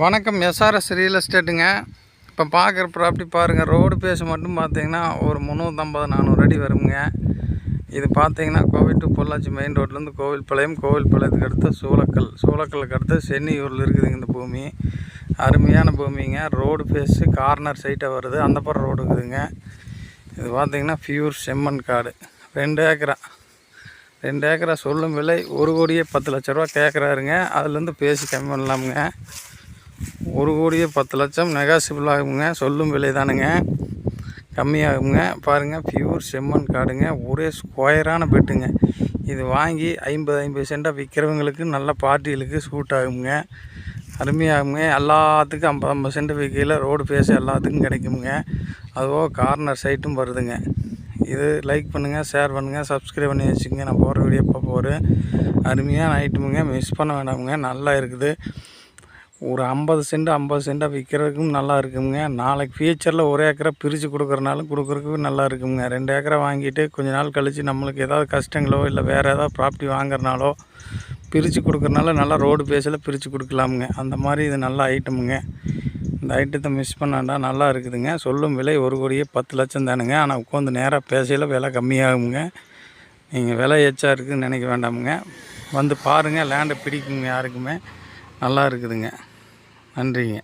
வணக்கம். SRS real எஸ்டேட்டுங்க. இப்போ பார்க்குற ப்ராப்பர்ட்டி பாருங்கள். ரோடு பேஸ் மட்டும் பார்த்தீங்கன்னா ஒரு 350-400 அடி வருங்க. இது பார்த்தீங்கன்னா கோவில் டு பொள்ளாச்சி மெயின் ரோட்லேருந்து கோவில்பாளையத்துக்கு அடுத்து சூளக்கல்லுக்கு அடுத்து சென்னியூரில் இருக்குதுங்க இந்த பூமி. அருமையான பூமிங்க. ரோடு பேஸு கார்னர் சைட்டாக வருது. அந்த பக்கம் ரோடு இருக்குதுங்க. இது பார்த்தீங்கன்னா பியூர் செம்மண் காடு. 2 ஏக்கரா சொல்லும் விலை 1,10,00,000 கேட்குறாருங்க. அதுலேருந்து பேசி கம்மி பண்ணலாமுங்க. 1,10,00,000 நெகாசிபிள் ஆகுங்க. சொல்லும் விலை தானுங்க, கம்மியாகுங்க. பாருங்கள், பியூர் செம்மண் காடுங்க. ஒரே ஸ்கொயரான பெட்டுங்க. இது வாங்கி 50 சென்டாக விற்கிறவங்களுக்கு நல்ல பார்ட்டிகளுக்கு சூட் ஆகுங்க. அருமையாகுங்க. எல்லாத்துக்கும் 50 சென்ட் விற்கையில் ரோடு பேச எல்லாத்துக்கும் கிடைக்குங்க. அதுபோக கார்னர் சைட்டும் வருதுங்க. இது லைக் பண்ணுங்கள், ஷேர் பண்ணுங்கள், சப்ஸ்கிரைப் பண்ணி வச்சுக்கோங்க. நான் போகிற வீடியோ பார்ப்போம். அருமையான ஐட்டமுங்க, மிஸ் பண்ண வேண்டாமுங்க. நல்லா இருக்குது. ஒரு 50 சென்டாக விற்கிறதுக்கும் நல்லா இருக்குங்க. நாளைக்கு ஃபியூச்சரில் 1 ஏக்கரை பிரித்து கொடுக்குறதுக்கு நல்லா இருக்குங்க. 2 ஏக்கரை வாங்கிட்டு கொஞ்ச நாள் கழித்து நம்மளுக்கு ஏதாவது கஷ்டங்களோ இல்லை வேறு ஏதாவது ப்ராப்பர்ட்டி வாங்குறனாலோ பிரித்து கொடுக்குறனால நல்லா ரோடு பேஸில் பிரித்து கொடுக்கலாமுங்க. அந்த மாதிரி இது நல்ல ஐட்டமுங்க. இந்த ஐட்டத்தை மிஸ் பண்ணாண்டா நல்லா இருக்குதுங்க. சொல்லும் விலை 1,10,00,000 தானுங்க. ஆனால் உட்காந்து நேராக பேசையில் விலை கம்மியாகுங்க. நீங்கள் விலை எச்சா இருக்குதுன்னு நினைக்க வேண்டாமுங்க. வந்து பாருங்கள், லேண்டை பிடிக்குங்க. யாருக்குமே நல்லா இருக்குதுங்க. நன்றிங்க.